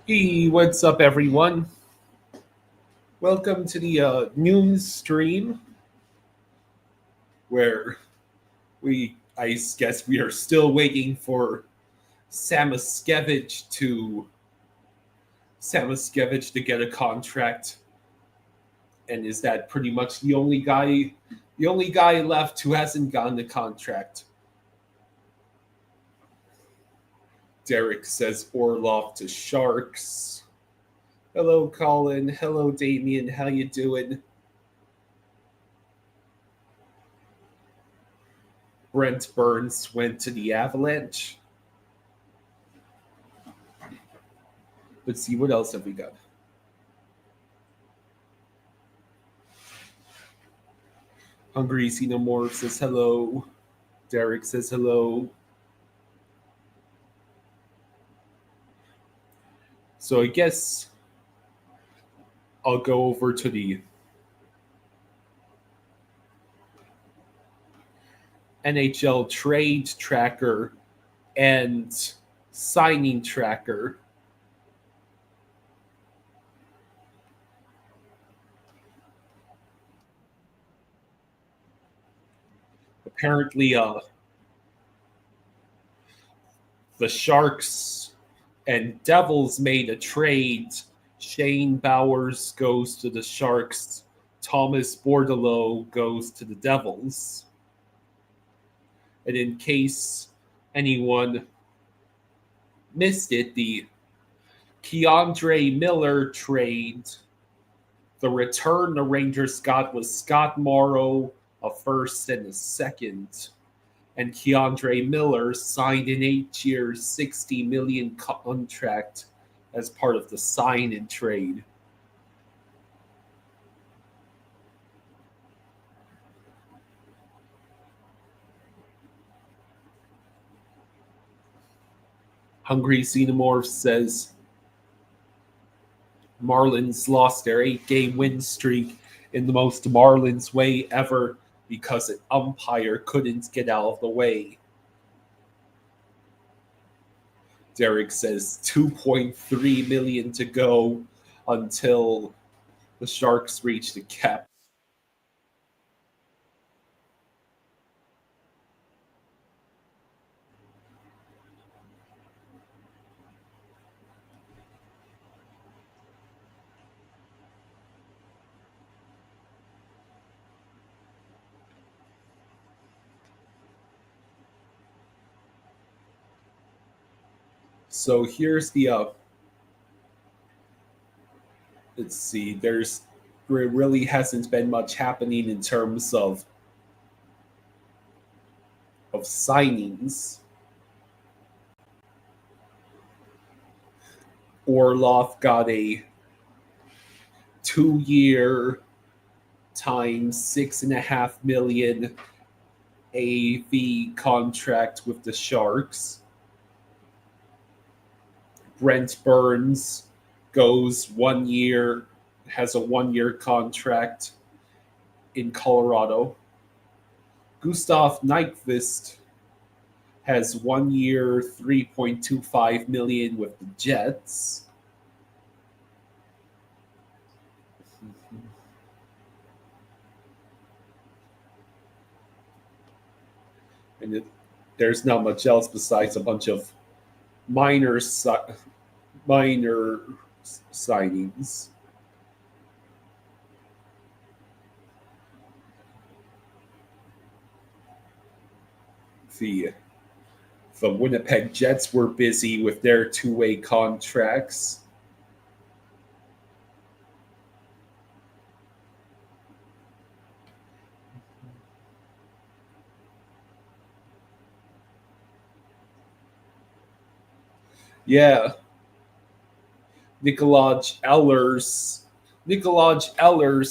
Hey, what's up, everyone? Welcome to the noon stream where I guess, we are still waiting for Samoskevich to Samoskevich to get a contract, and is that pretty much the only guy left who hasn't gotten a contract? Derek says Orlov to Sharks. Hello, Colin. Hello, Damien. How you doing? Brent Burns went to the Avalanche. Let's see, what else have we got? Hungry Xenomorph says hello. Derek says hello. So I guess I'll go over to the NHL trade tracker and signing tracker. Apparently, the Sharks and Devils made a trade. Shane Bowers goes to the Sharks. Thomas Bordelot goes to the Devils. And in case anyone missed it, the Keandre Miller trade, the return the Rangers got was Scott Morrow, a first and a second. And Keandre Miller signed an 8-year, $60 million contract as part of the sign and trade. Hungry Xenomorph says Marlins lost their 8-game win streak in the most Marlins way ever because an umpire couldn't get out of the way. Derek says 2.3 million to go until the Sharks reach the cap. So here's the let's see, there really hasn't been much happening in terms of signings. Orlov got a 2-year times 6.5 million AV contract with the Sharks. Brent Burns goes 1 year, has a 1-year contract in Colorado. Gustav Nyquist has 1 year, 3.25 million with the Jets. And there's not much else besides a bunch of minor minor signings. The the Winnipeg Jets were busy with their two-way contracts. Yeah, Nikolaj Ehlers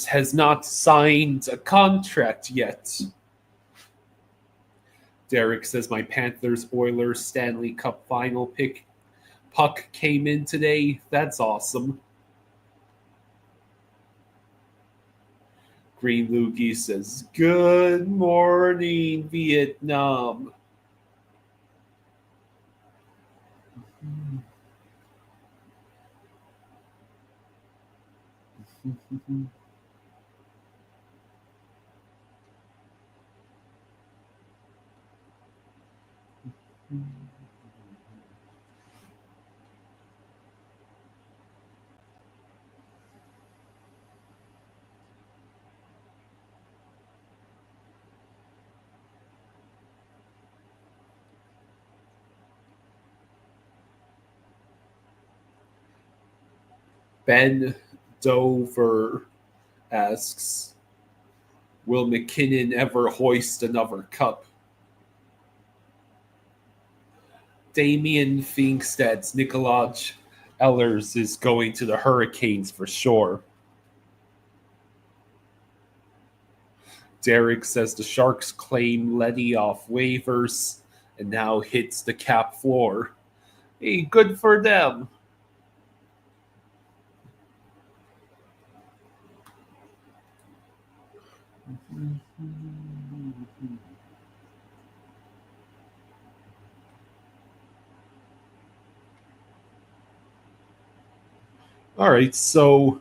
has not signed a contract yet. Derek says my Panthers Oilers Stanley Cup final pick puck came in today. That's awesome. Green Loogie says, "Good morning, Vietnam." Ben Dover asks, will McKinnon ever hoist another cup? Damien thinks that Nikolaj Ehlers is going to the Hurricanes for sure. Derek says the Sharks claim Leddy off waivers and now hits the cap floor. Hey, good for them. All right, so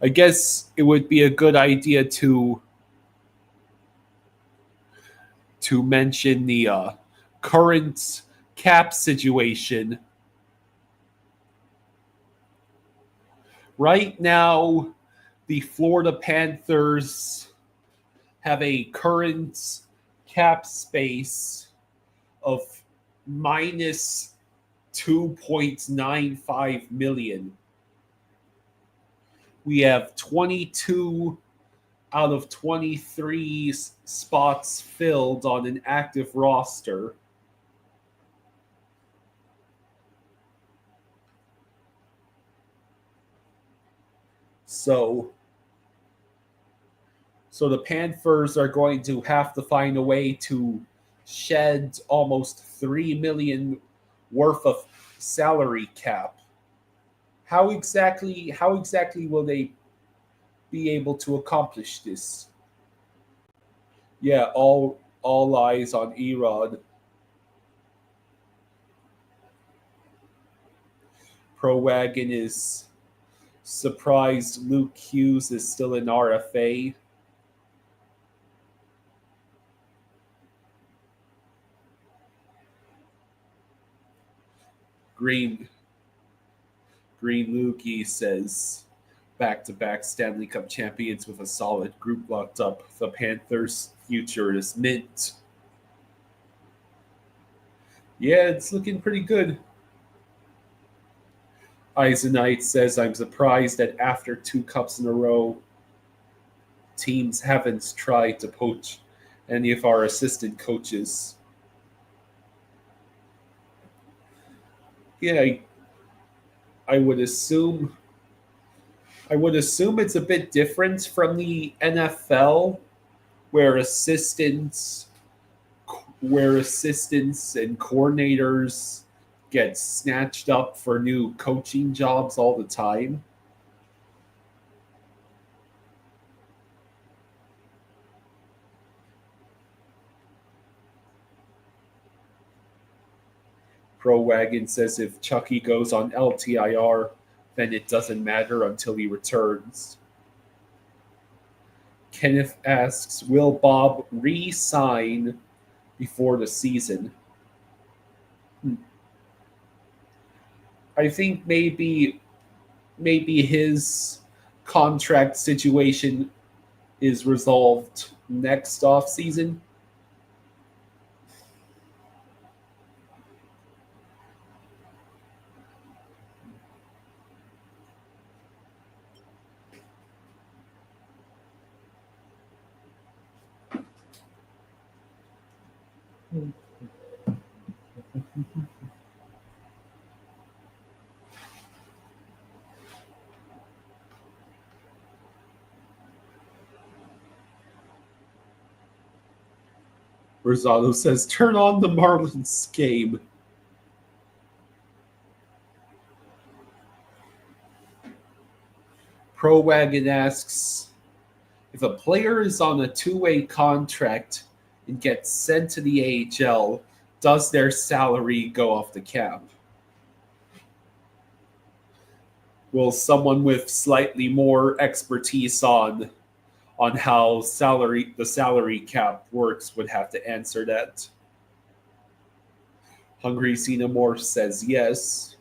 I guess it would be a good idea to mention the current cap situation. Right now, the Florida Panthers have a current cap space of minus 2.95 million. We have 22 out of 23 spots filled on an active roster. So the Panthers are going to have to find a way to shed almost $3 million worth of salary cap. How exactly will they be able to accomplish this? Yeah, all eyes on Erod. Pro Wagon is surprised Luke Hughes is still in RFA. Green Lukey says back-to-back Stanley Cup champions with a solid group locked up. The Panthers' future is mint. Yeah, it's looking pretty good. Eisenite says, I'm surprised that after 2 cups in a row, teams haven't tried to poach any of our assistant coaches. Yeah, I would assume it's a bit different from the NFL, where assistants and coordinators get snatched up for new coaching jobs all the time. Pro Wagon says if Chucky goes on LTIR, then it doesn't matter until he returns. Kenneth asks, will Bob re-sign before the season? I think maybe his contract situation is resolved next off season. Rosado says, turn on the Marlins game. Pro Wagon asks, if a player is on a 2-way contract and gets sent to the AHL, does their salary go off the cap? Will someone with slightly more expertise on how the salary cap works would have to answer that? Hungry Xenomorph says yes.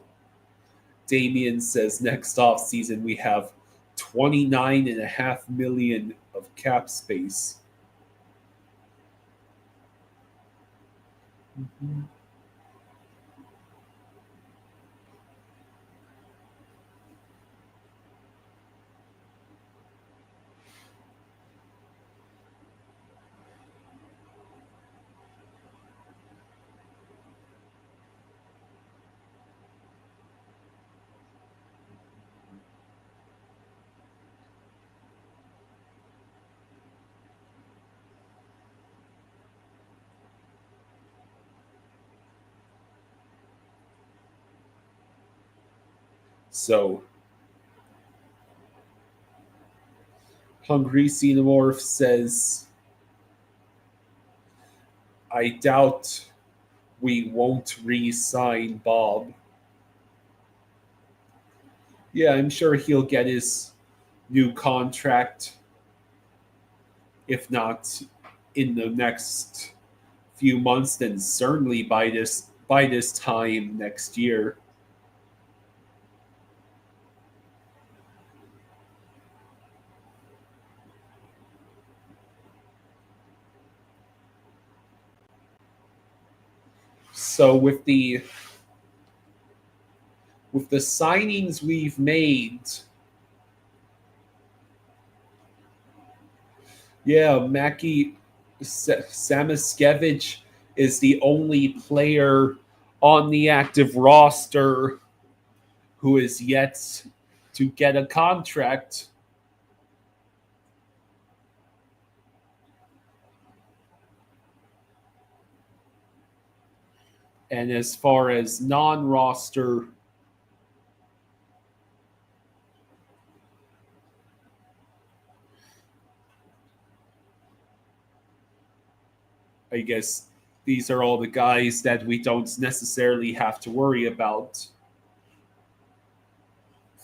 Damien says next off season we have 29.5 million of cap space. Mhm. So Hungry Xenomorph says, I doubt we won't re sign Bob. Yeah, I'm sure he'll get his new contract, if not in the next few months, then certainly by this time next year. So with the signings we've made, yeah, Mackie Samiskevich is the only player on the active roster who is yet to get a contract. And as far as non-roster, I guess these are all the guys that we don't necessarily have to worry about.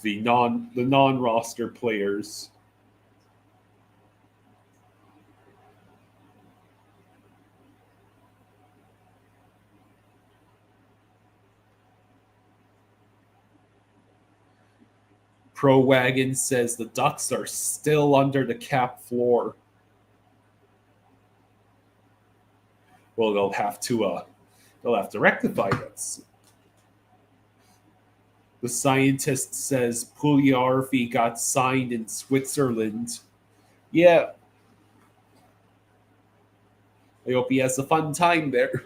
The non-roster players. Pro Wagon says the Ducks are still under the cap floor. Well, they'll have to rectify that. The scientist says Pugliarvi got signed in Switzerland. Yeah, I hope he has a fun time there.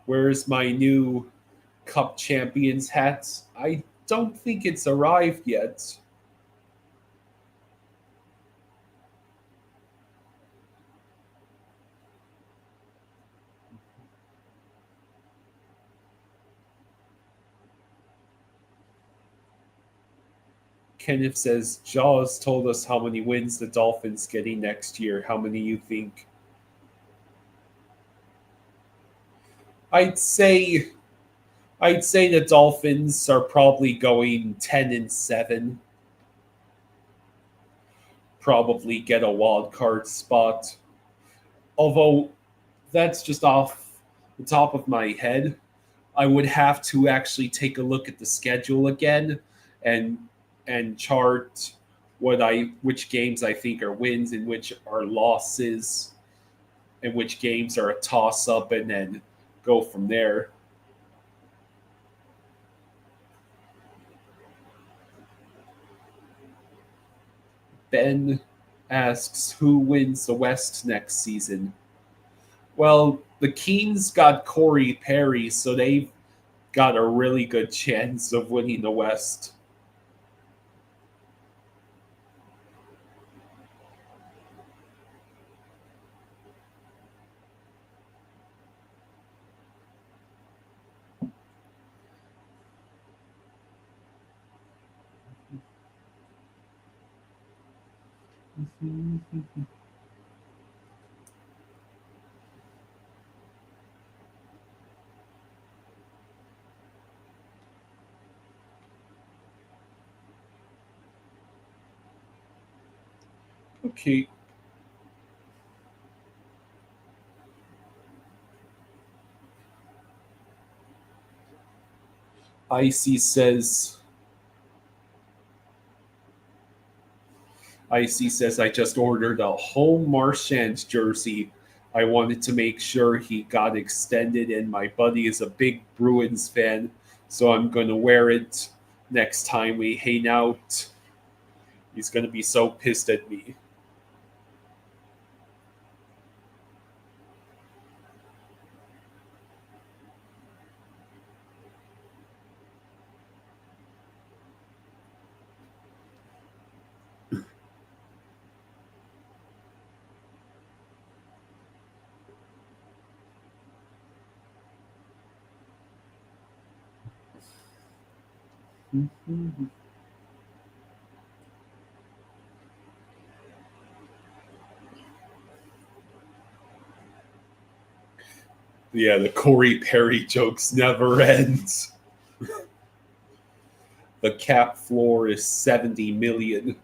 Where's my new Cup Champions hat? I don't think it's arrived yet. Kenneth says Jaws told us how many wins the Dolphins getting next year. How many you think? I'd say I'd say the Dolphins are probably going 10-7. Probably get a wild card spot. Although that's just off the top of my head. I would have to actually take a look at the schedule again and chart which games I think are wins and which are losses and which games are a toss up and then go from there. Ben asks who wins the West next season. Well, the Kings got Corey Perry, so they've got a really good chance of winning the West. Okay. Icy says, I just ordered a home Marchand jersey. I wanted to make sure he got extended, and my buddy is a big Bruins fan, so I'm going to wear it next time we hang out. He's going to be so pissed at me. Yeah, the Corey Perry jokes never ends. The cap floor is 70 million.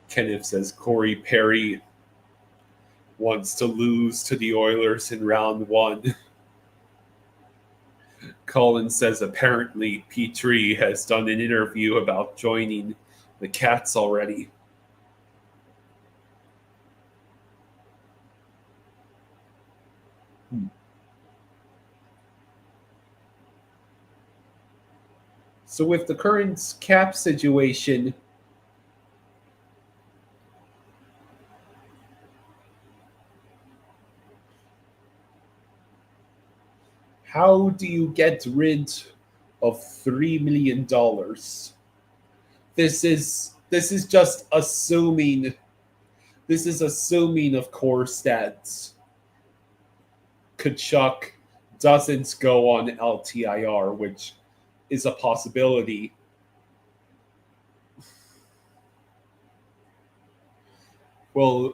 Kenneth says Corey Perry wants to lose to the Oilers in round one. Colin says apparently Petrie has done an interview about joining the Cats already. So with the current cap situation, how do you get rid of $3 million? This is just assuming. This is assuming, of course, that Kachuk doesn't go on LTIR, which is a possibility. Well,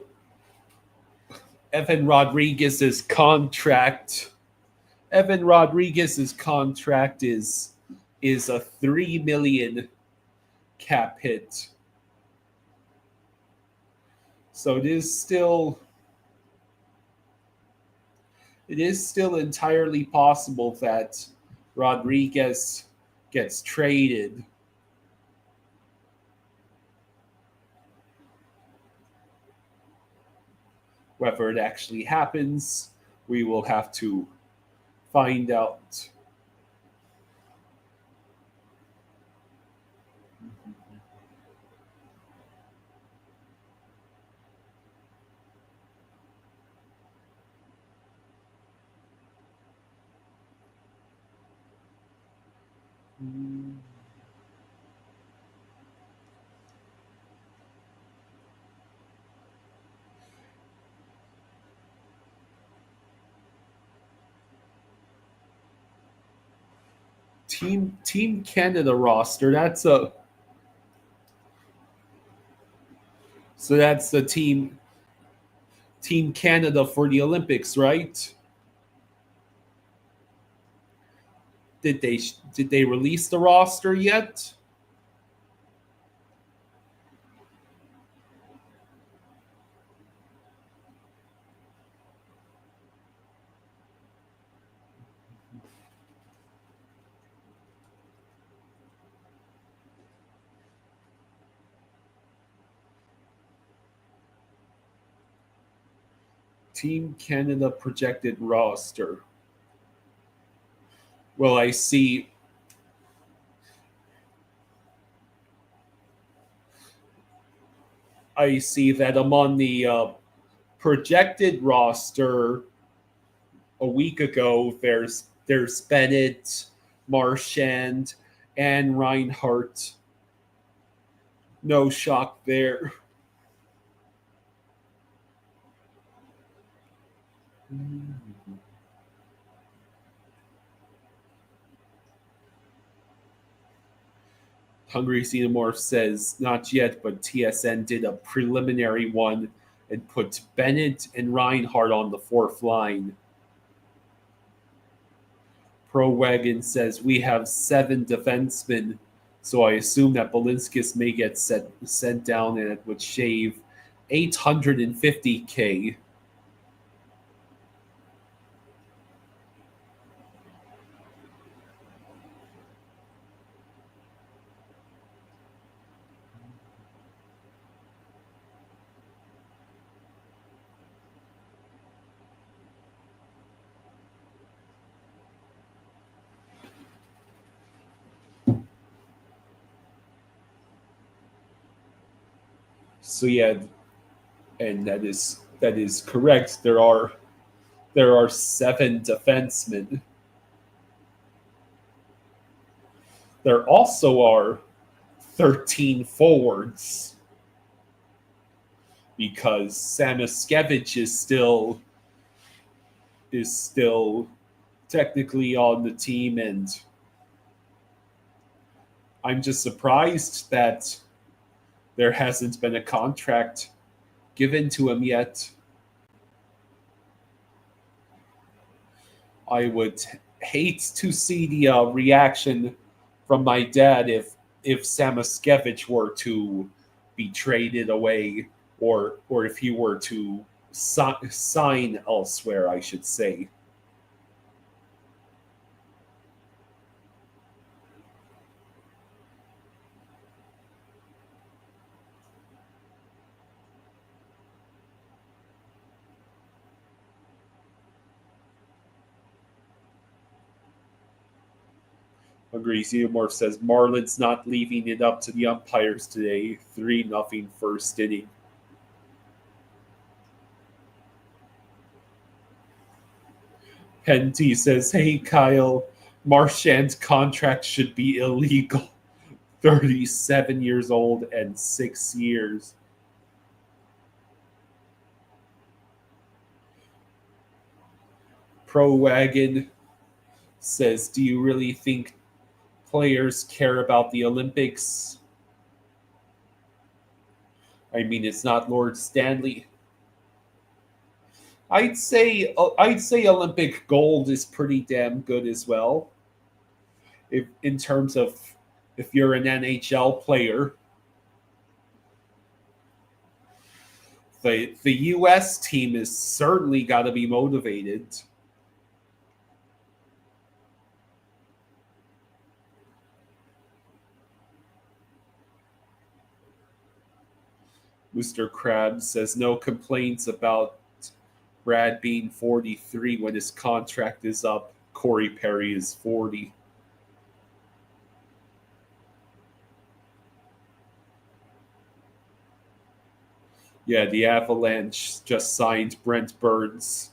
Evan Rodriguez's contract is a 3 million cap hit. So it is still entirely possible that Rodriguez gets traded. Whether it actually happens, we will have to find out. Team Canada roster. That's the Team Canada for the Olympics, right? Did they release the roster yet? Team Canada projected roster. Well, I see that I'm on the projected roster. a week ago, there's Bennett, Marchand, and Reinhart. No shock there. Hungry Xenomorph says, not yet, but TSN did a preliminary one and put Bennett and Reinhardt on the fourth line. Pro Wagon says, we have 7 defensemen, so I assume that Balinskis may get sent down and it would shave $850K. So yeah, and that is correct. There are 7 defensemen. There also are 13 forwards because Samoskevich is still technically on the team, and I'm just surprised that there hasn't been a contract given to him yet. I would hate to see the reaction from my dad if Samoskevich were to be traded away, or if he were to sign elsewhere, I should say. Agrees. Edomorph says Marlin's not leaving it up to the umpires today. 3-0 first inning. Penty says, hey, Kyle, Marchand's contract should be illegal. 37 years old and 6 years. Pro Wagon says, do you really think players care about the Olympics? I mean, it's not Lord Stanley. I'd say Olympic gold is pretty damn good as well. In terms of if you're an NHL player, the U.S. team is certainly got to be motivated. Mr. Krabs says no complaints about Brad being 43 when his contract is up. Corey Perry is 40. Yeah, the Avalanche just signed Brent Burns.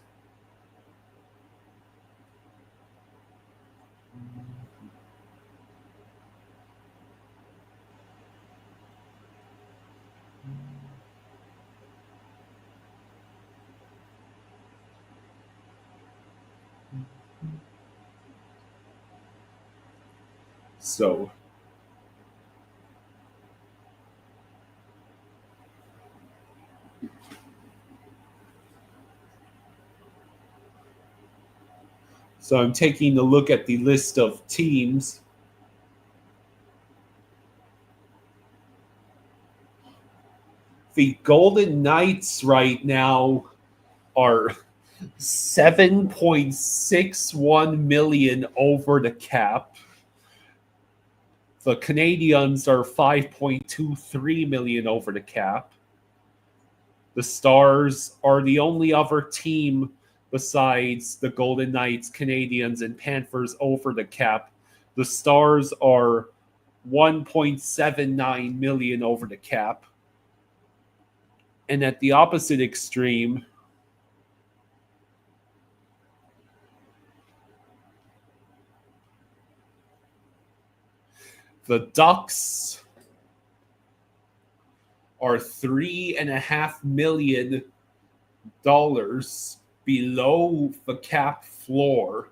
So I'm taking a look at the list of teams. The Golden Knights right now are $7.61 million over the cap. The Canadiens are $5.23 million over the cap. The Stars are the only other team besides the Golden Knights, Canadiens, and Panthers over the cap. The Stars are $1.79 million over the cap. And at the opposite extreme, The Ducks are $3.5 million below the cap floor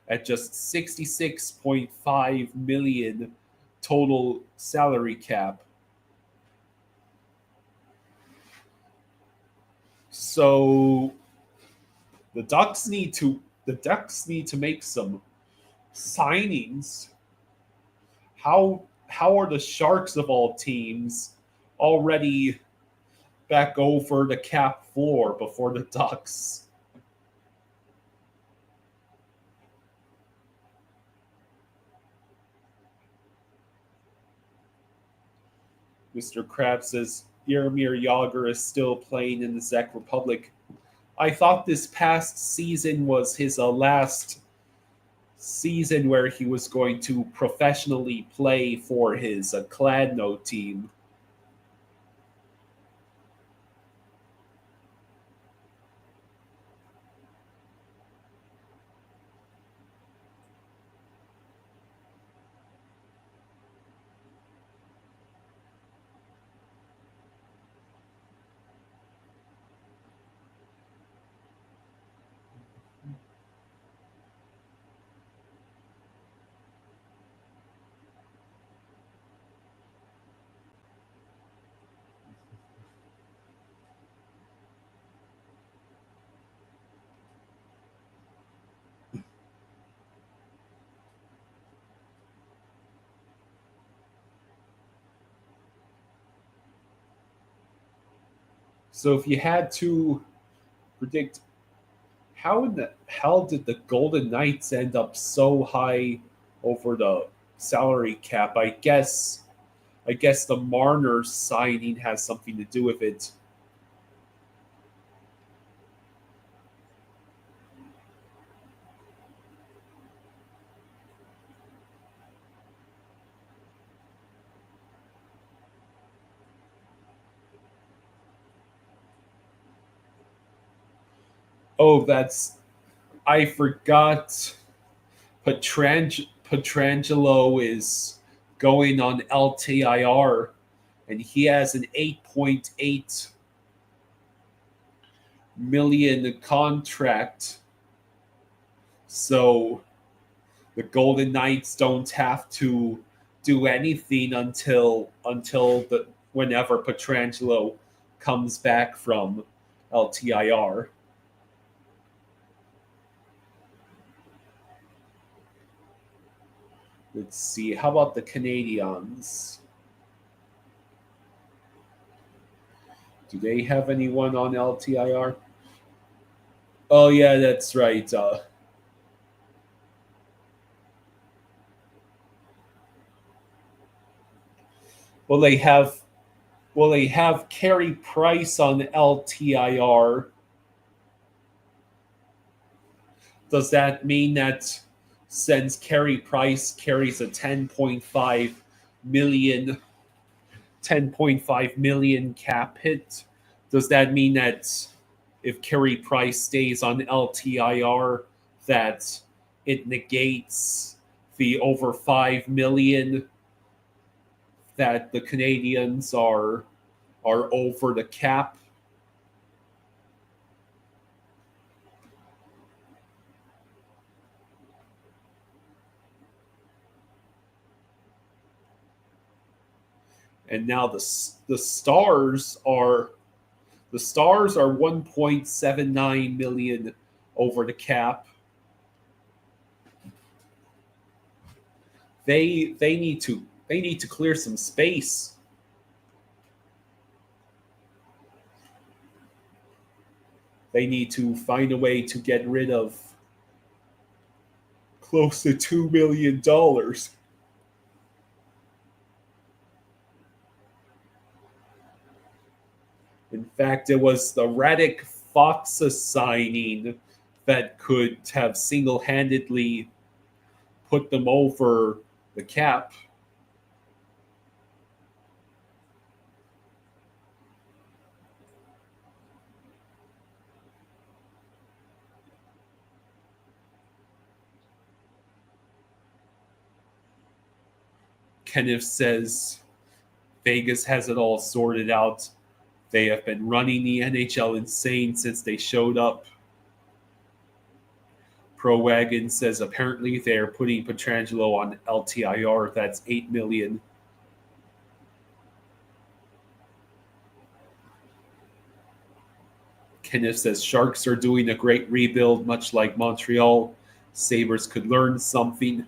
at just 66.5 million total salary cap. So the Ducks need to make some signings. How are the Sharks of all teams already back over the cap floor before the Ducks? Mr. Krabs says Jaromir Jagr is still playing in the Czech Republic. I thought this past season was his last season where he was going to professionally play for his Kladno team. So if you had to predict, how in the hell did the Golden Knights end up so high over the salary cap? I guess the Marner signing has something to do with it. Oh, I forgot. Petrangelo is going on LTIR, and he has an 8.8 million contract. So the Golden Knights don't have to do anything until whenever Petrangelo comes back from LTIR. Let's see. How about the Canadiens? Do they have anyone on LTIR? Oh yeah, that's right. Well, they have Carey Price on LTIR. Does that mean that since Carey Price carries a 10.5 million cap hit, does that mean that if Carey Price stays on LTIR, that it negates the over 5 million that the Canadiens are over the cap? And now the Stars are 1.79 million over the cap. They need to clear some space. They need to find a way to get rid of close to $2 million. In fact, it was the Radek Foxa signing that could have single-handedly put them over the cap. Kenneth says Vegas has it all sorted out. They have been running the NHL insane since they showed up. Pro Wagon says apparently they are putting Pietrangelo on LTIR. That's $8 million. Kenneth says Sharks are doing a great rebuild, much like Montreal. Sabres could learn something.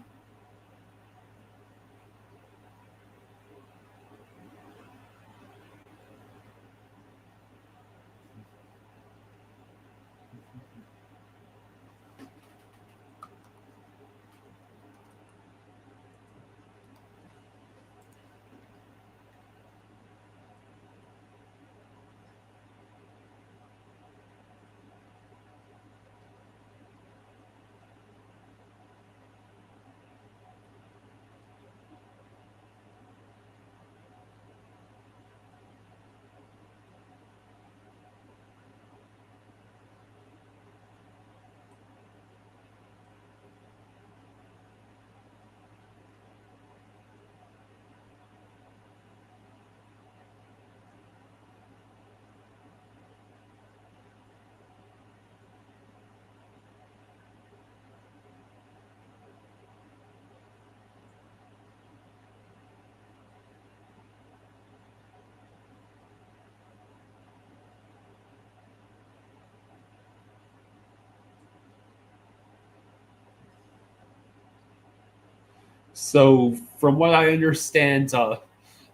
So, from what I understand,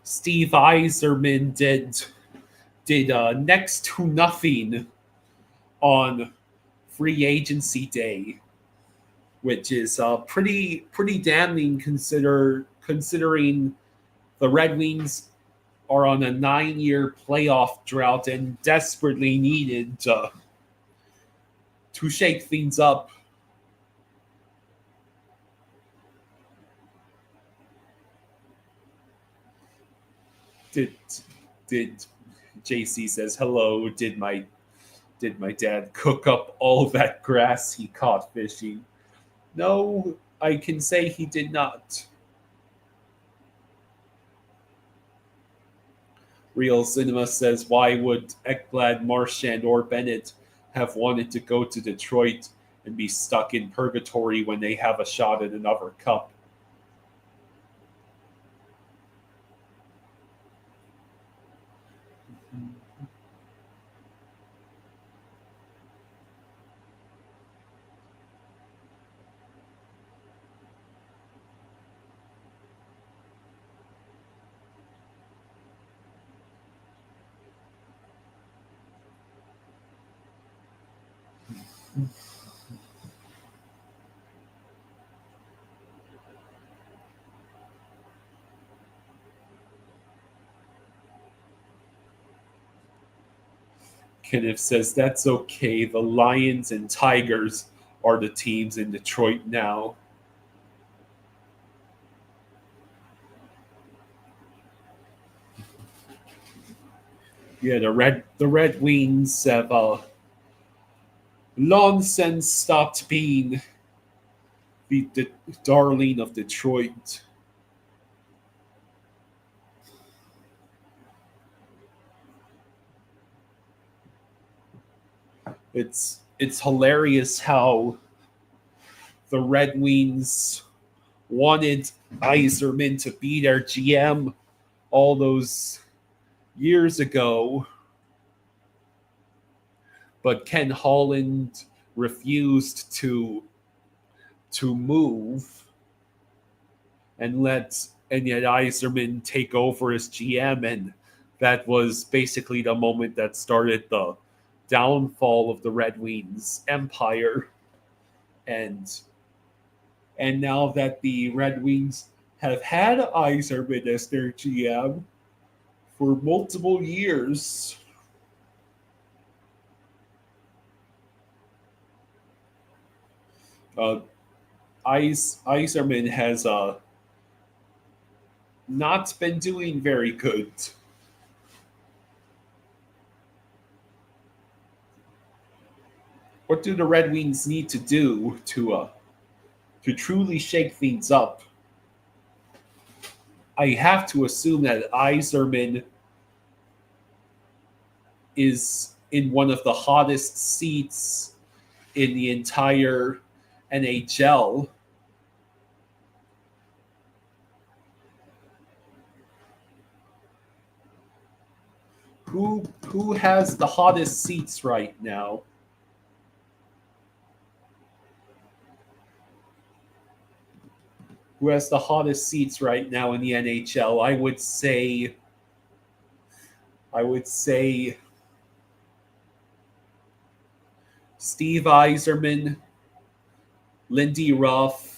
Steve Eiserman did next to nothing on free agency day, which is pretty damning considering the Red Wings are on a 9-year playoff drought and desperately needed to shake things up. Did JC says hello? Did my dad cook up all that grass he caught fishing? No, I can say he did not. Real Cinema says, why would Ekblad, Marchand, or Bennett have wanted to go to Detroit and be stuck in purgatory when they have a shot at another cup? Kenneth says that's okay. The Lions and Tigers are the teams in Detroit now. Yeah, the Red Wings have long since stopped being the darling of Detroit. It's hilarious how the Red Wings wanted Yzerman to be their GM all those years ago, but Ken Holland refused to move and yet Yzerman take over as GM, and that was basically the moment that started the downfall of the Red Wings empire. And now that the Red Wings have had Yzerman as their GM for multiple years, Yzerman has not been doing very good. What do the Red Wings need to do to truly shake things up? I have to assume that Yzerman is in one of the hottest seats in the entire NHL. Who has the hottest seats right now? Who has the hottest seats right now in the NHL? I would say Steve Yzerman, Lindy Ruff,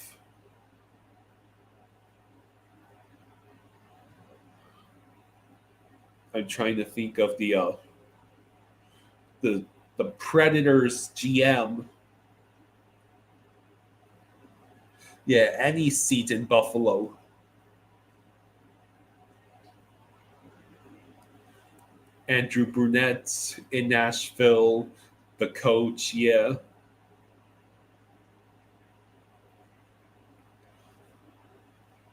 I'm trying to think of the Predators GM. Yeah, any seat in Buffalo. Andrew Brunette in Nashville, the coach, yeah.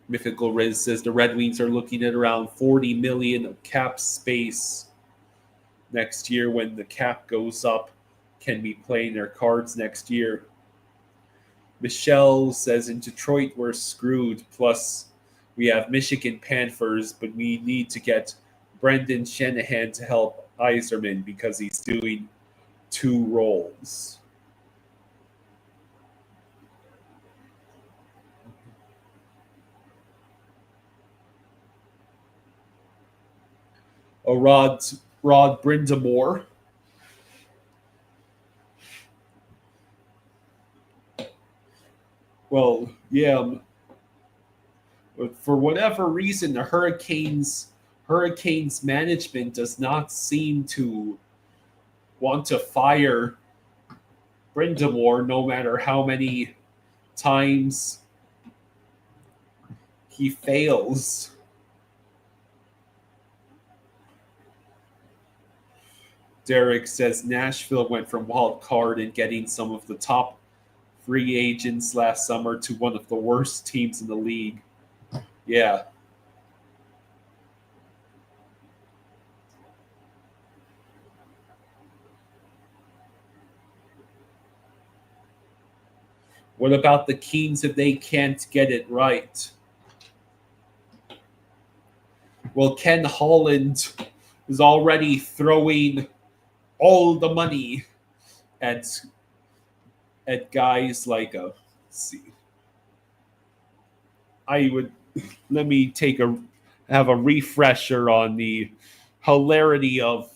Mythical Riz says the Red Wings are looking at around $40 million of cap space next year when the cap goes up. Can be playing their cards next year. Michelle says in Detroit we're screwed. Plus, we have Michigan Panthers, but we need to get Brendan Shanahan to help Yzerman because he's doing two roles. Oh, Rod Brindamore. Well, yeah. But for whatever reason, the Hurricanes management does not seem to want to fire Brindamore, no matter how many times he fails. Derek says Nashville went from wild card and getting some of the top free agents last summer to one of the worst teams in the league. Yeah. What about the Kings if they can't get it right? Well, Ken Holland is already throwing all the money at guys like let's see. I would let me have a refresher on the hilarity of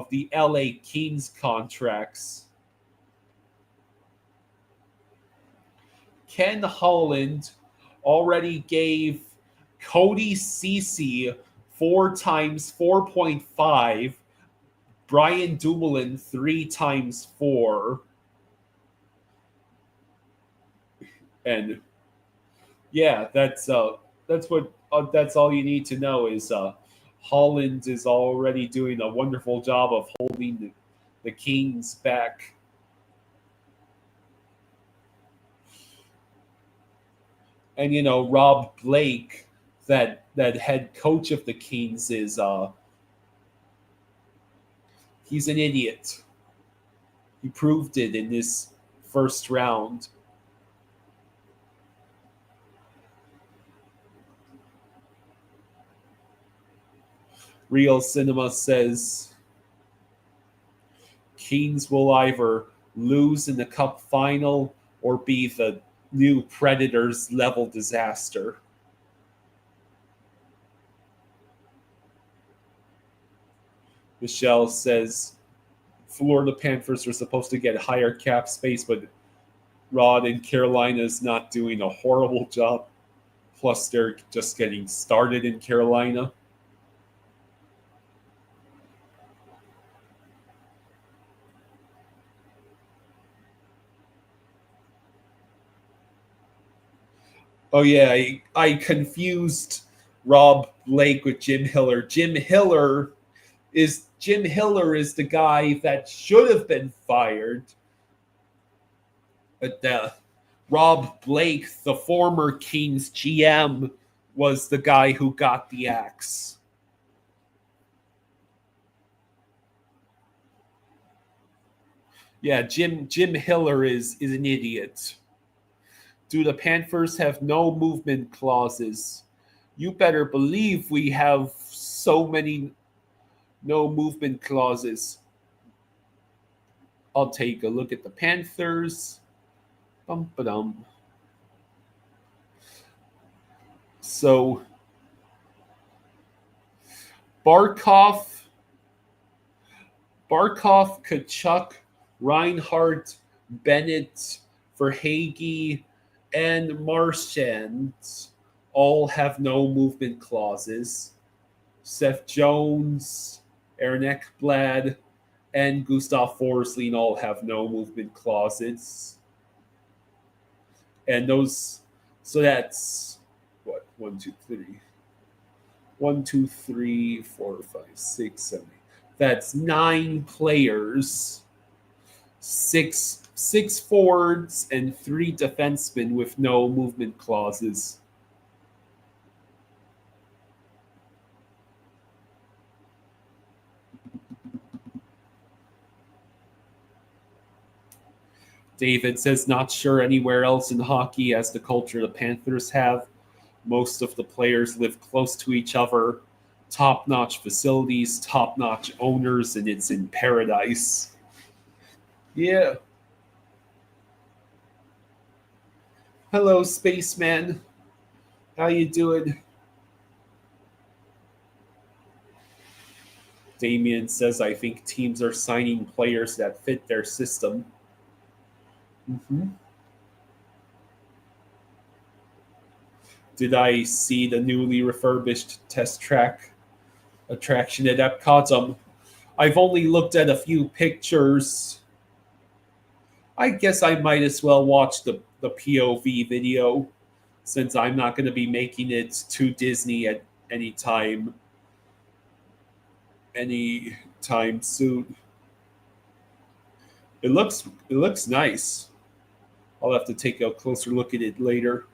the LA Kings contracts. Ken Holland already gave Cody Ceci 4 times 4.5, Brian Dumoulin 3 times 4, and yeah, that's all you need to know is Holland is already doing a wonderful job of holding the Kings back. And Rob Blake, that head coach of the Kings, is he's an idiot. He proved it in this first round. Real Cinema says Kings will either lose in the Cup final or be the new Predators level disaster. Michelle says Florida Panthers are supposed to get higher cap space, but Rod in Carolina is not doing a horrible job. Plus, they're just getting started in Carolina. Oh yeah, I confused Rob Blake with Jim Hiller. Jim Hiller is the guy that should have been fired. But Rob Blake, the former Kings GM, was the guy who got the axe. Yeah, Jim Hiller is an idiot. Do the Panthers have no movement clauses? You better believe we have so many no movement clauses. I'll take a look at the Panthers. Bum-ba-dum. So Barkov, Kachuk, Reinhardt, Bennett, Verhaeghe, and Marchand all have no movement clauses. Seth Jones, Aaron Ekblad, and Gustav Forsling all have no movement clauses. And those, so that's what, 1, 2, 3. 1, 2, 3, 4, 5, 6, 7, 8. That's 9 players, six forwards, and 3 defensemen with no movement clauses. David says, not sure anywhere else in hockey has the culture the Panthers have. Most of the players live close to each other, top-notch facilities, top-notch owners, and it's in paradise. Yeah. Hello, spaceman. How you doing? Damien says, I think teams are signing players that fit their system. Mm-hmm. Did I see the newly refurbished test track attraction at Epcot? I've only looked at a few pictures. I guess I might as well watch the POV video since I'm not going to be making it to Disney at any time soon. It looks nice. I'll have to take a closer look at it later.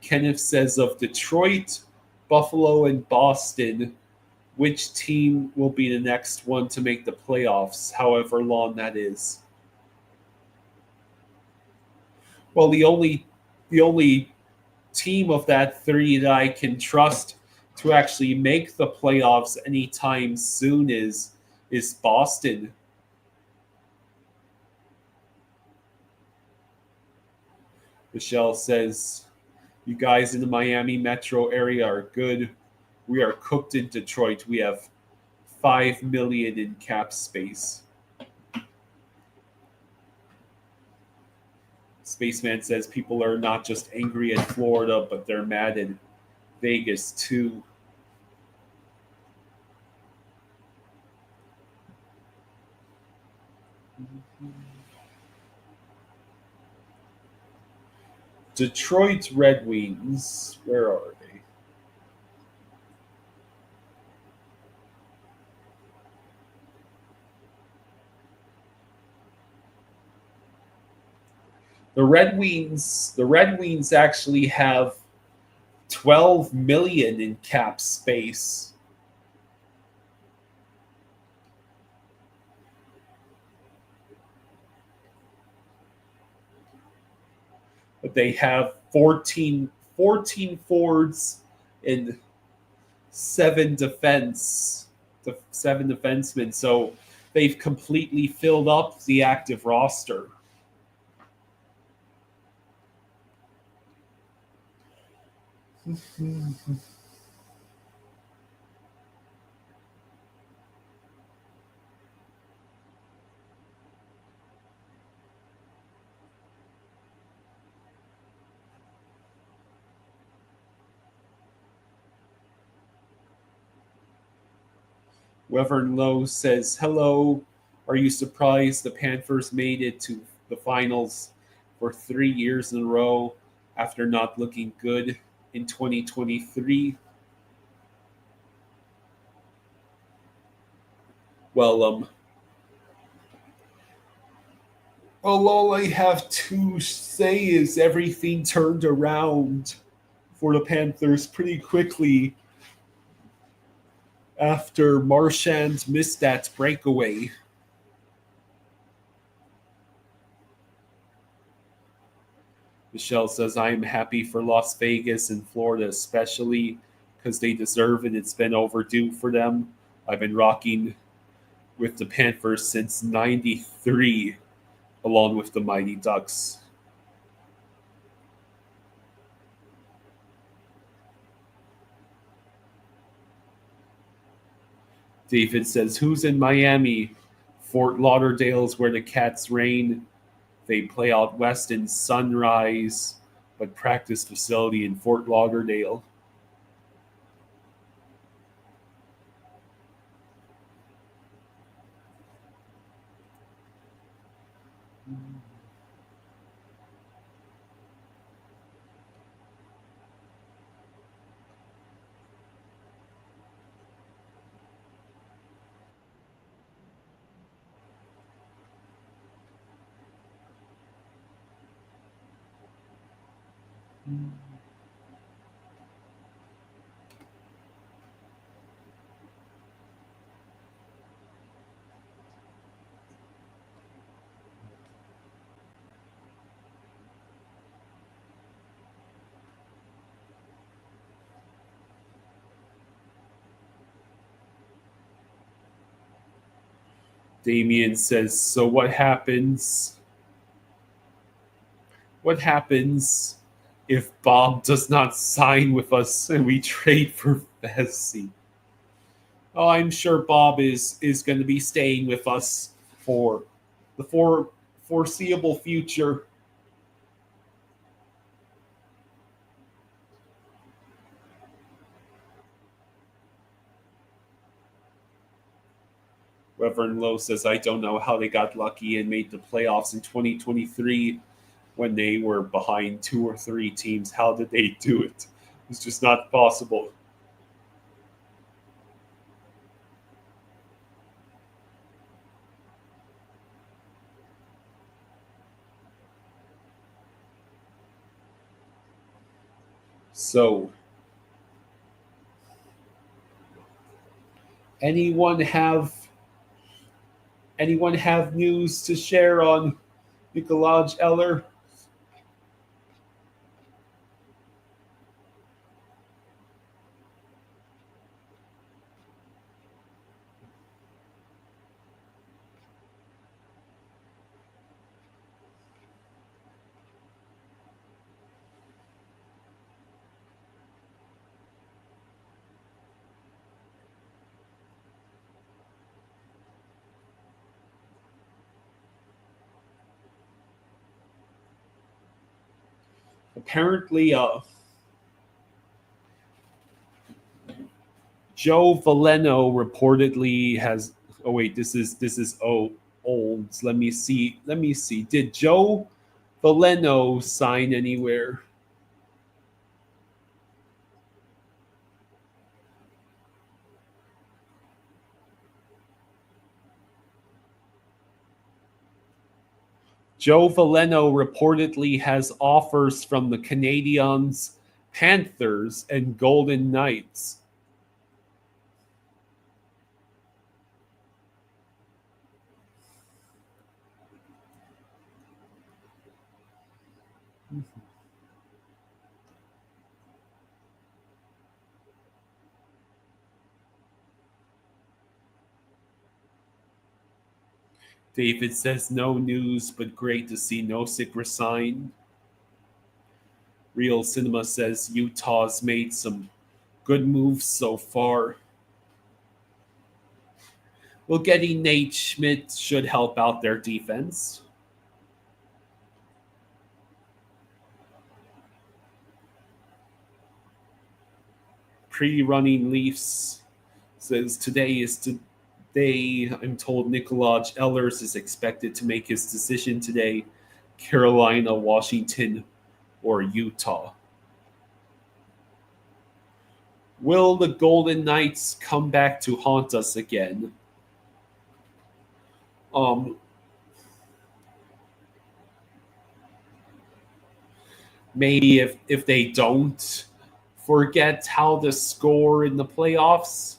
Kenneth says of Detroit, Buffalo, and Boston, which team will be the next one to make the playoffs, however long that is? Well, the only team of that 3 that I can trust to actually make the playoffs anytime soon is Boston. Michelle says, you guys in the Miami metro area are good. We are cooked in Detroit. We have $5 million in cap space. Spaceman says people are not just angry at Florida, but they're mad at Vegas too. Detroit Red Wings, where are they? The Red Wings actually have 12 million in cap space. But they have 14 forwards and 7 defensemen. So they've completely filled up the active roster. Wevern Lowe says, hello. Are you surprised the Panthers made it to the finals for 3 years in a row after not looking good in 2023? Well, all I have to say is everything turned around for the Panthers pretty quickly after Marchand missed that breakaway. Michelle says, I'm happy for Las Vegas and Florida, especially because they deserve it. It's been overdue for them. I've been rocking with the Panthers since '93, along with the Mighty Ducks. David says, who's in Miami? Fort Lauderdale's where the Cats reign. They play out west in Sunrise, but practice facility in Fort Lauderdale. Damien says, so what happens? What happens if Bob does not sign with us and we trade for Vesey? Oh, I'm sure Bob is going to be staying with us for the foreseeable future. Reverend Lowe says, I don't know how they got lucky and made the playoffs in 2023 when they were behind 2 or 3 teams. How did they do it? It's just not possible. So, anyone have news to share on Nikolaj Eller? Apparently, Joe Valeno reportedly has. Oh wait, this is old. Let me see. Did Joe Valeno sign anywhere? Joe Valeno reportedly has offers from the Canadiens, Panthers, and Golden Knights. David says no news, but great to see Nosek resign. Real Cinema says Utah's made some good moves so far. Well, getting Nate Schmidt should help out their defense. Pre-running Leafs says today. I'm told Nikolaj Ehlers is expected to make his decision today. Carolina, Washington, or Utah. Will the Golden Knights come back to haunt us again? Um, Maybe if they don't forget how to score in the playoffs.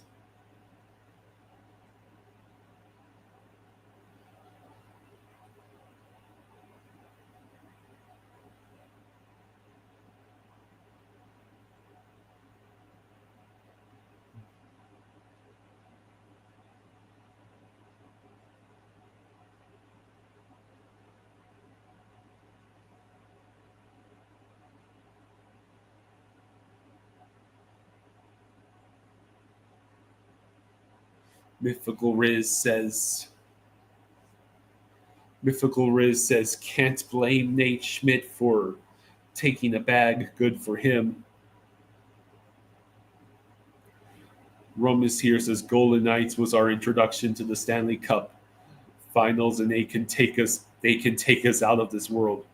Mythical Riz says Mythical Riz says can't blame Nate Schmidt for taking a bag. Good for him. Romus here says Golden Knights was our introduction to the Stanley Cup Finals, and they can take us out of this world.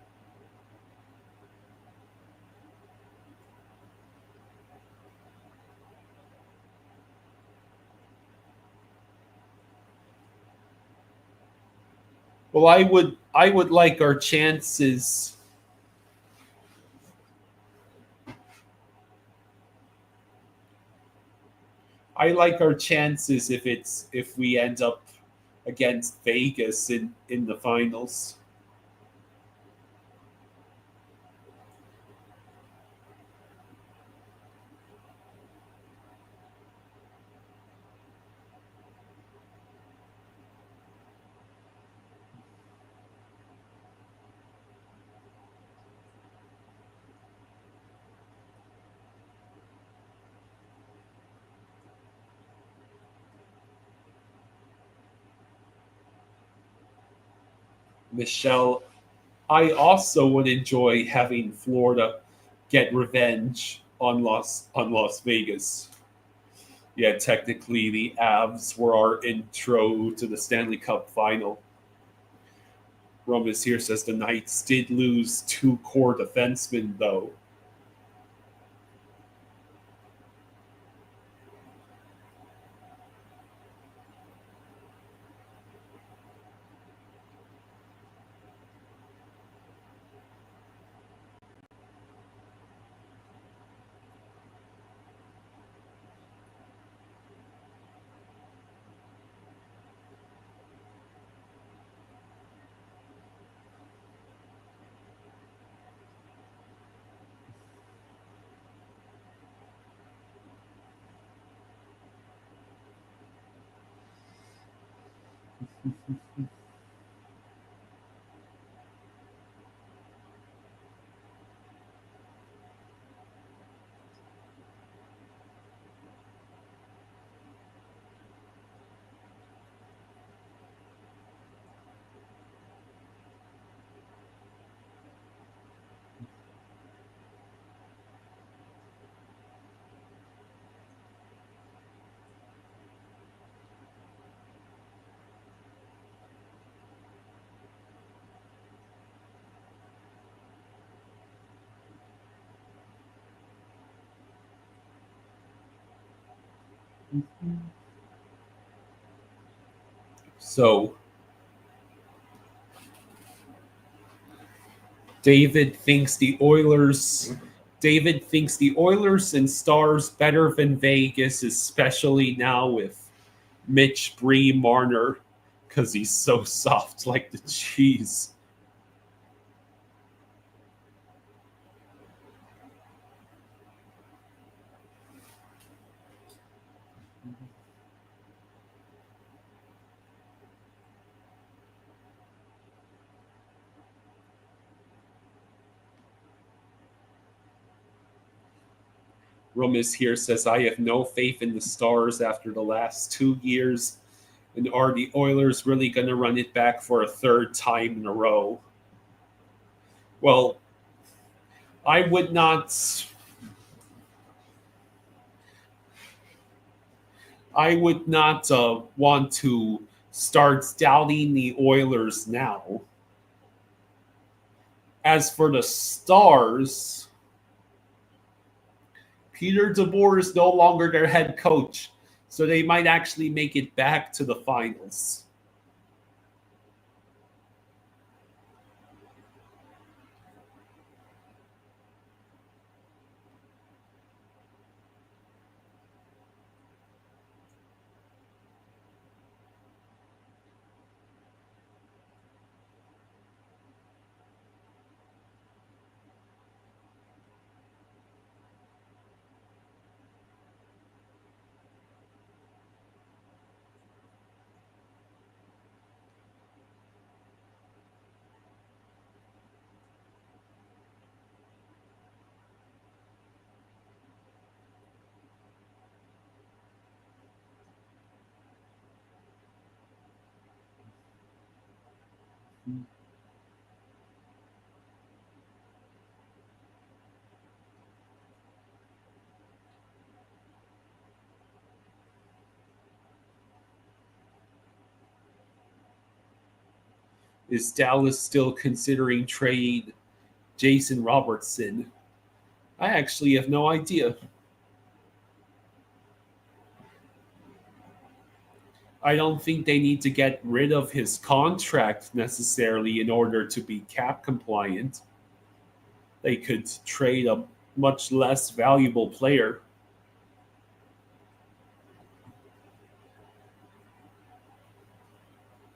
Well, I would like our chances. I like our chances if we end up against Vegas in the finals. Michelle, I also would enjoy having Florida get revenge on Las Vegas. Yeah, technically the Avs were our intro to the Stanley Cup final. Romus here says the Knights did lose two core defensemen though. So David thinks the Oilers David thinks the Oilers and Stars better than Vegas, especially now with Mitch Bree Marner, because he's so soft like the cheese. Romis here says, I have no faith in the Stars after the last 2 years. And are the Oilers really going to run it back for a third time in a row? Well, I would not. I would not want to start doubting the Oilers now. As for the Stars, Peter DeBoer is no longer their head coach, so they might actually make it back to the finals. Is Dallas still considering trade Jason Robertson? I actually have no idea. I don't think they need to get rid of his contract necessarily in order to be cap compliant. They could trade a much less valuable player.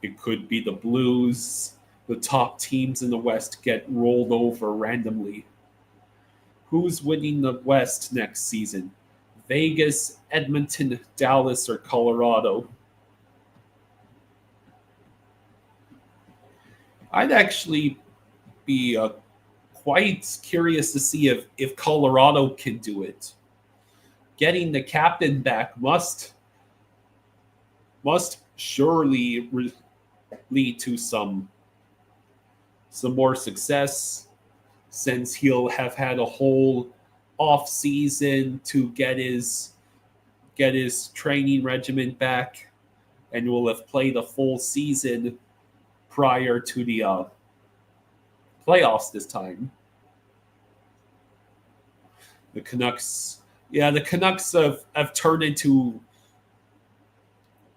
It could be the Blues. The top teams in the West get rolled over randomly. Who's winning the West next season? Vegas, Edmonton, Dallas, or Colorado? I'd actually be quite curious to see if Colorado can do it. Getting the captain back must surely lead to some more success, since he'll have had a whole off season to get his training regimen back, and will have played a full season prior to the playoffs this time. The Canucks, yeah, the Canucks have turned into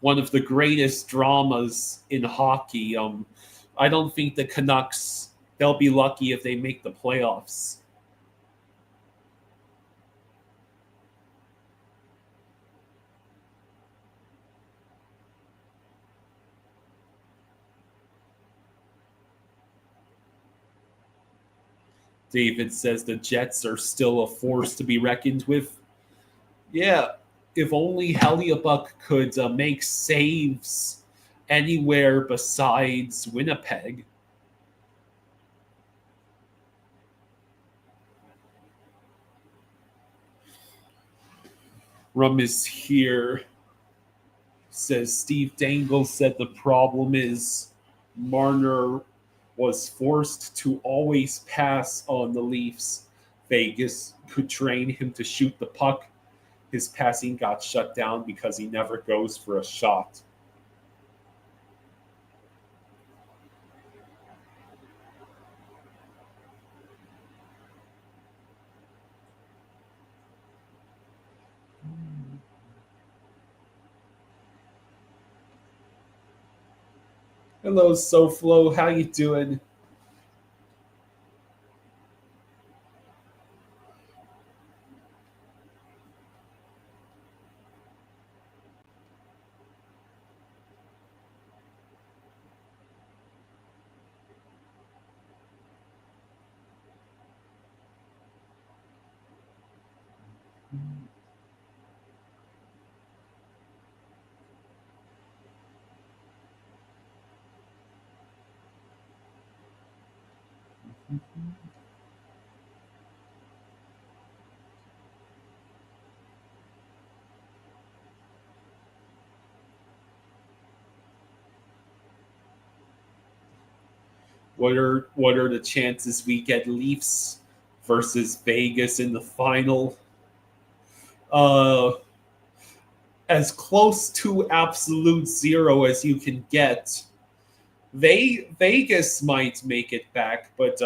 one of the greatest dramas in hockey. I don't think the Canucks, they'll be lucky if they make the playoffs. David says the Jets are still a force to be reckoned with. Yeah, if only Hellebuyck could make saves anywhere besides Winnipeg. Rum is here. Says Steve Dangle said the problem is Marner was forced to always pass on the Leafs. Vegas could train him to shoot the puck. His passing got shut down because he never goes for a shot. Hello, SoFlo. How you doing? What are the chances we get Leafs versus Vegas in the final? Uh, as close to absolute zero as you can get. Vegas might make it back, but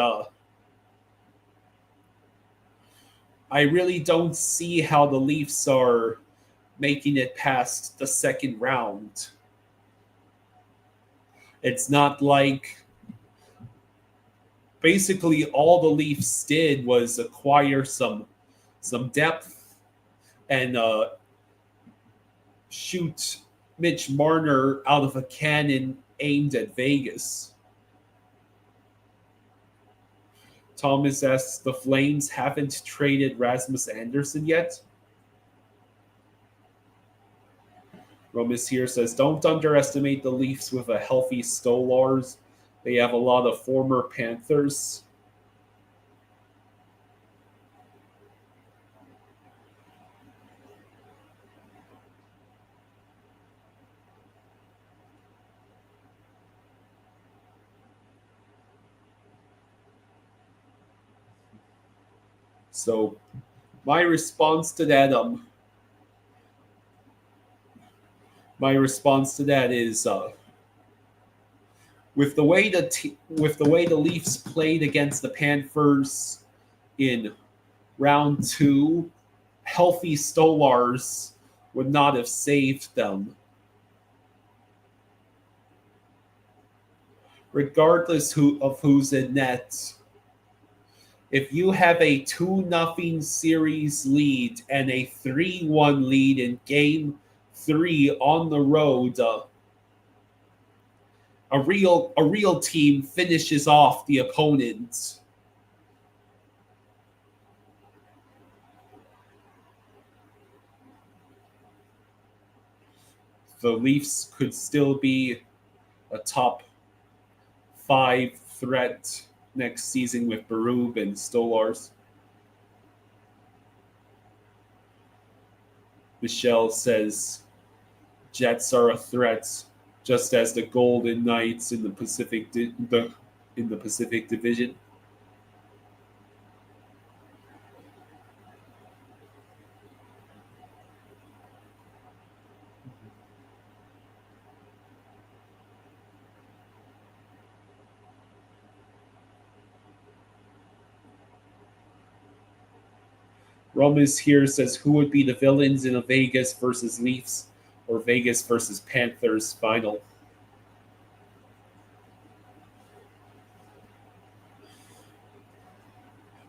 I really don't see how the Leafs are making it past the second round. It's not like basically all the Leafs did was acquire some depth and shoot Mitch Marner out of a cannon aimed at Vegas. Thomas asks, the Flames haven't traded Rasmus Anderson yet. Romas here says, don't underestimate the Leafs with a healthy Stolars. They have a lot of former Panthers. So my response to that, is with the way the Leafs played against the Panthers in round two, healthy Stolars would not have saved them. Regardless of who's in net, if you have a 2-0 series lead and a 3-1 lead in game 3 on the road, a real team finishes off the opponent. The Leafs could still be a top 5 threat next season with Berube and Stolars. Michelle says Jets are a threat, just as the Golden Knights in the Pacific Division. Romas here says, who would be the villains in a Vegas versus Leafs or Vegas versus Panthers final?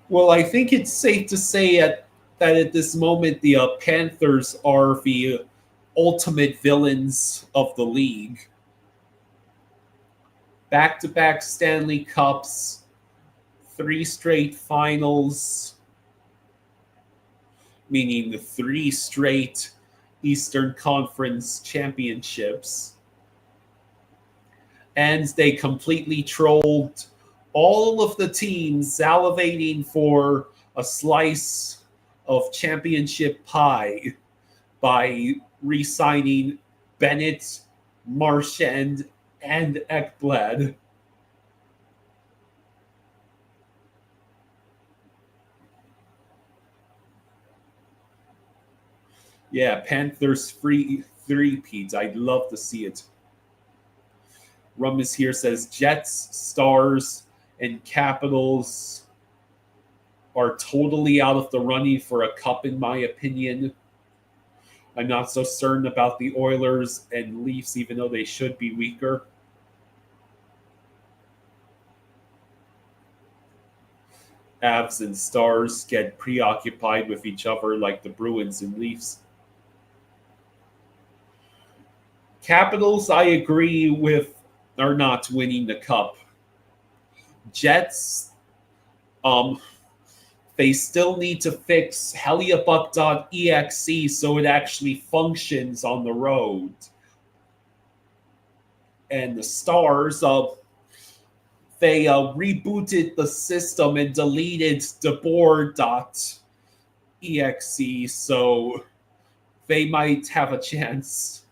Well, I think it's safe to say that at this moment the Panthers are the ultimate villains of the league. Back-to-back Stanley Cups, 3 straight finals, meaning the 3 straight Eastern Conference championships. And they completely trolled all of the teams salivating for a slice of championship pie by re-signing Bennett, Marchand, and Ekblad. Yeah, Panthers free three-peat. I'd love to see it. Rummus here says Jets, Stars, and Capitals are totally out of the running for a cup, in my opinion. I'm not so certain about the Oilers and Leafs, even though they should be weaker. Avs and Stars get preoccupied with each other like the Bruins and Leafs. Capitals, I agree with, are not winning the cup. Jets, they still need to fix Heliabuck.exe so it actually functions on the road. And the Stars, they rebooted the system and deleted deboard.exe, so they might have a chance.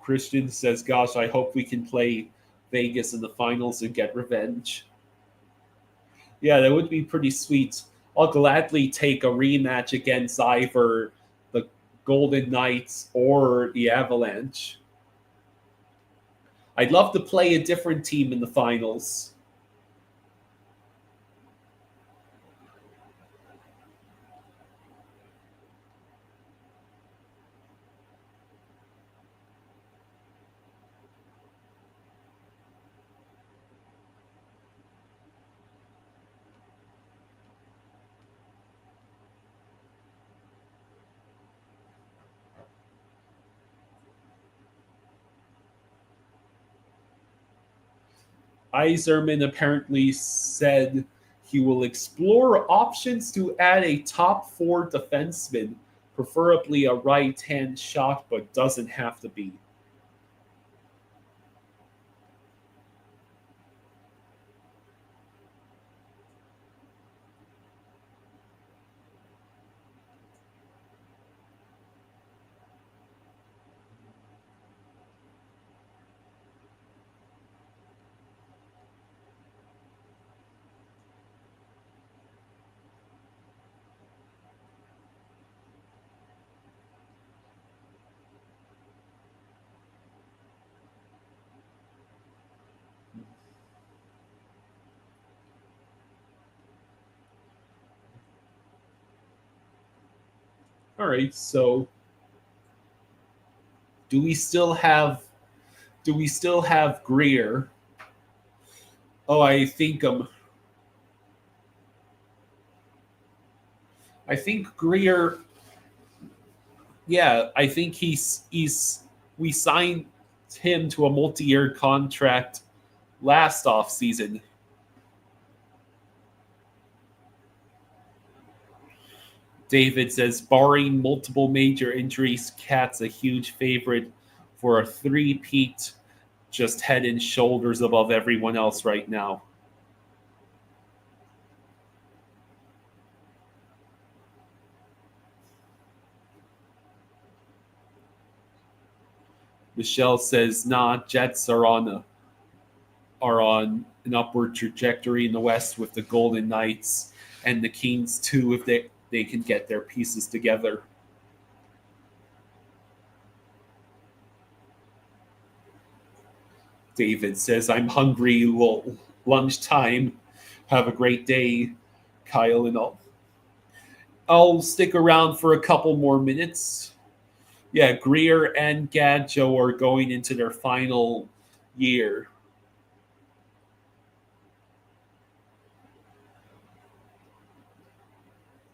Christian says, gosh, I hope we can play Vegas in the finals and get revenge. Yeah, that would be pretty sweet. I'll gladly take a rematch against either the Golden Knights or the Avalanche. I'd love to play a different team in the finals. Iserman apparently said he will explore options to add a top 4 defenseman, preferably a right-hand shot, but doesn't have to be. All right, so do we still have Greer? Oh, I think Greer. Yeah, I think he's we signed him to a multi-year contract last off season. David says, barring multiple major injuries, Cat's a huge favorite for a three-peat, just head and shoulders above everyone else right now. Michelle says, nah, Jets are on an upward trajectory in the West with the Golden Knights and the Kings too if they can get their pieces together. David says, I'm hungry. Lunchtime. Have a great day, Kyle and all. I'll stick around for a couple more minutes. Yeah, Greer and Gadjo are going into their final year.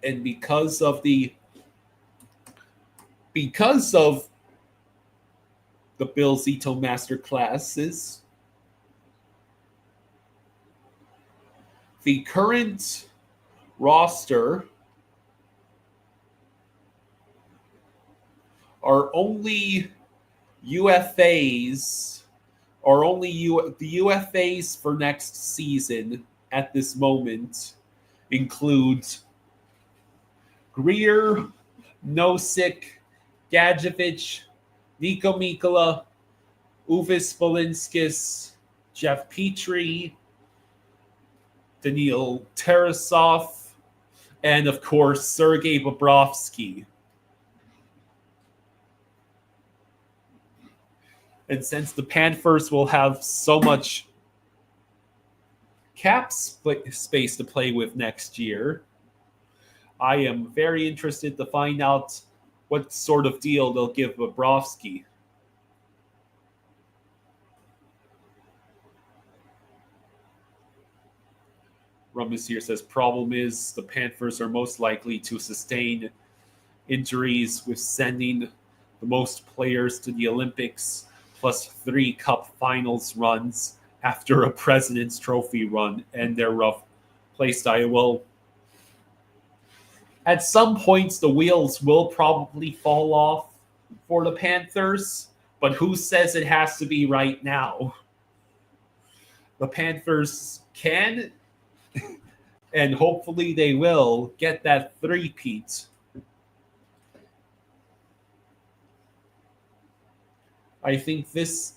And because of the Bill Zito master classes, the current roster are only UFAs, the UFAs for next season at this moment include Greer, Nosik, Gadjevich, Niko Mikkola, Uvis Balinskis, Jeff Petrie, Daniil Tarasov, and of course Sergei Bobrovsky. And since the Panthers will have so much cap space to play with next year, I am very interested to find out what sort of deal they'll give Bobrovsky. Rumbus here says, problem is the Panthers are most likely to sustain injuries with sending the most players to the Olympics plus 3 cup finals runs after a President's Trophy run and their rough play style. Well, at some points the wheels will probably fall off for the Panthers, but who says it has to be right now? The Panthers can, and hopefully they will, get that three-peat. I think this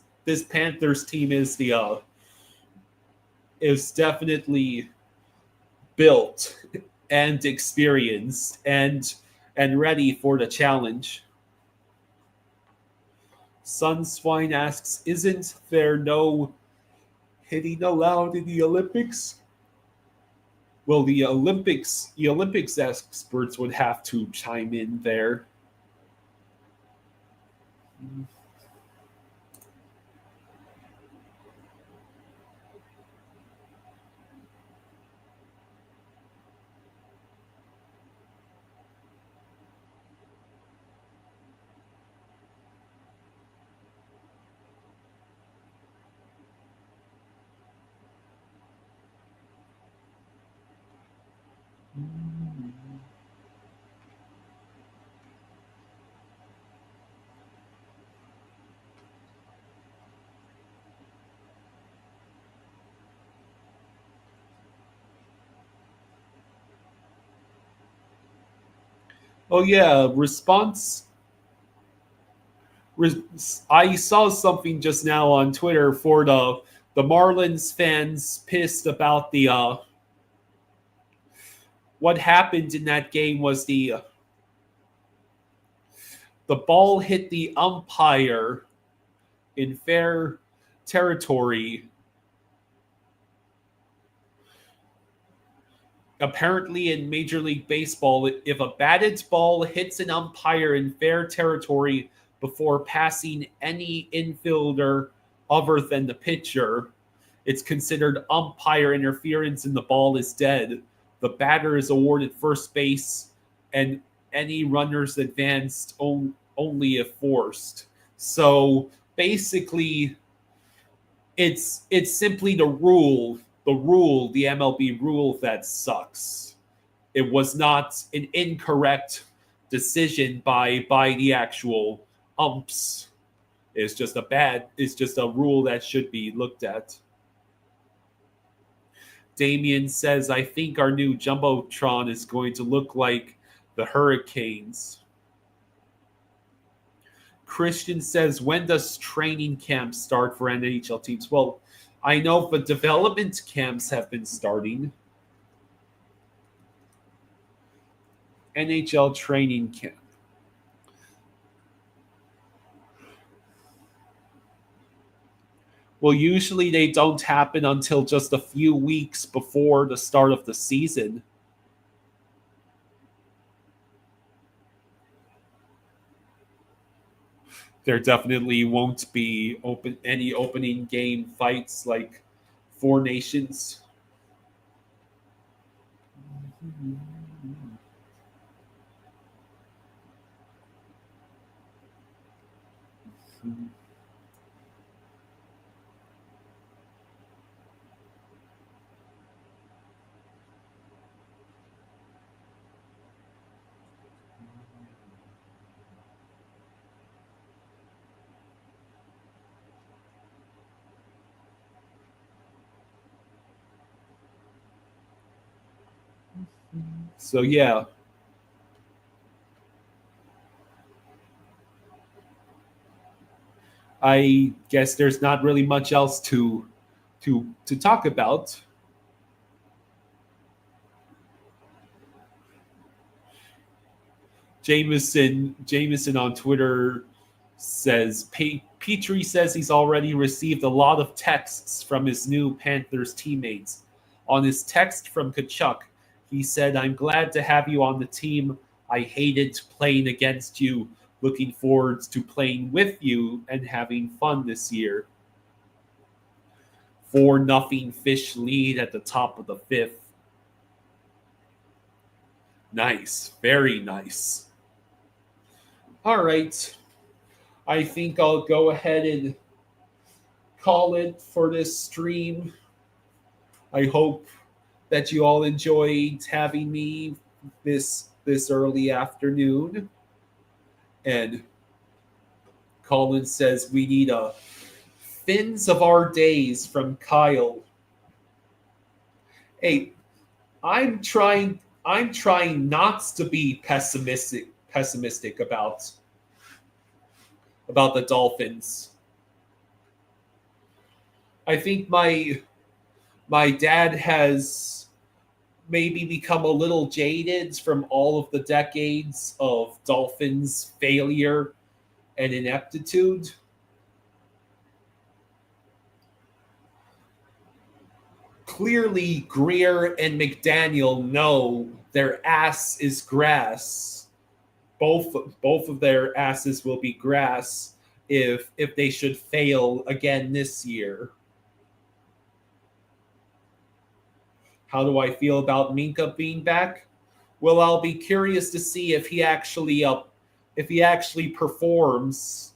Panthers team is definitely built and experienced and ready for the challenge. Sunswine asks, isn't there no hitting allowed in the Olympics? Well, the Olympics experts would have to chime in there. Oh yeah, response. I saw something just now on Twitter for the Marlins fans pissed about the what happened in that game was the ball hit the umpire in fair territory. Apparently, in Major League Baseball, if a batted ball hits an umpire in fair territory before passing any infielder other than the pitcher, it's considered umpire interference and the ball is dead. The batter is awarded first base, and any runners advanced only if forced. So basically, it's simply the the MLB rule that sucks. It was not an incorrect decision by the actual umps. It's just a rule that should be looked at. Damien says, I think our new Jumbotron is going to look like the Hurricanes. Christian says, when does training camp start for NHL teams? Well, I know the development camps have been starting. NHL training camp. Well, usually they don't happen until just a few weeks before the start of the season. There definitely won't be any opening game fights like Four Nations. So yeah. I guess there's not really much else to talk about. Jameson on Twitter says Petrie says he's already received a lot of texts from his new Panthers teammates. On his text from Kachuk, he said, I'm glad to have you on the team. I hated playing against you. Looking forward to playing with you and having fun this year. 4-0 Fish lead at the top of the fifth. Nice. Very nice. All right. I think I'll go ahead and call it for this stream. I hope that you all enjoyed having me this early afternoon. And Colin says we need a Fins of Our Days from Kyle. Hey, I'm trying not to be pessimistic about the Dolphins. I think my dad has maybe become a little jaded from all of the decades of Dolphins failure and ineptitude. Clearly, Greer and McDaniel know their ass is grass. Both of their asses will be grass if they should fail again this year. How do I feel about Minka being back? Well, I'll be curious to see if he actually performs,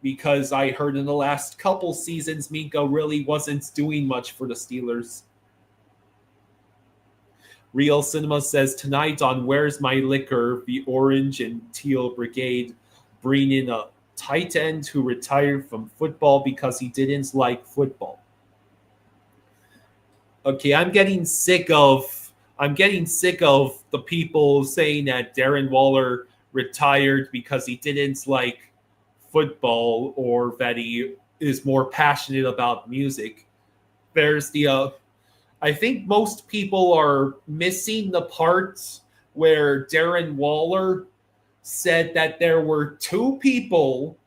because I heard in the last couple seasons Minka really wasn't doing much for the Steelers. Real Cinema says tonight on Where's My Liquor, the Orange and Teal Brigade bring in a tight end who retired from football because he didn't like football. Okay, I'm getting sick of the people saying that Darren Waller retired because he didn't like football or that he is more passionate about music. There's I think most people are missing the parts where Darren Waller said that there were two people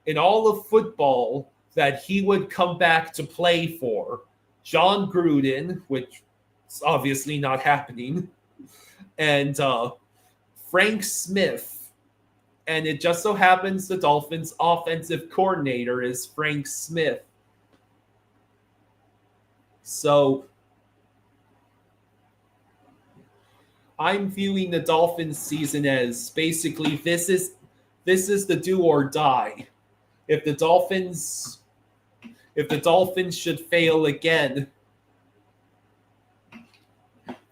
in all of football that he would come back to play for. John Gruden, which It's obviously not happening. And Frank Smith. And it just so happens the Dolphins' offensive coordinator is Frank Smith. So I'm viewing the Dolphins season as basically this is the do or die. If the Dolphins should fail again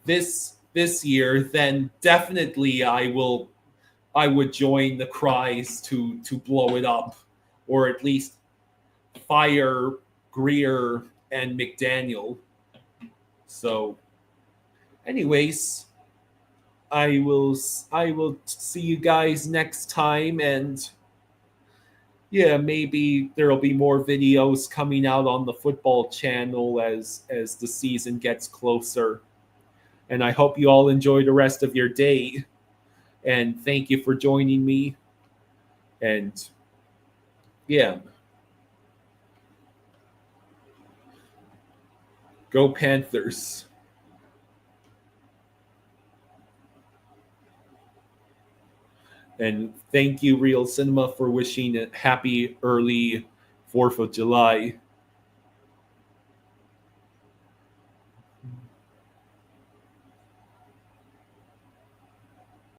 this year, then definitely I would join the cries to blow it up, or at least fire Greer and McDaniel. So, anyways, I will see you guys next time, and yeah, maybe there'll be more videos coming out on the football channel as the season gets closer. And I hope you all enjoy the rest of your day. And thank you for joining me. And yeah, go Panthers. And thank you, Real Cinema, for wishing a happy early 4th of July.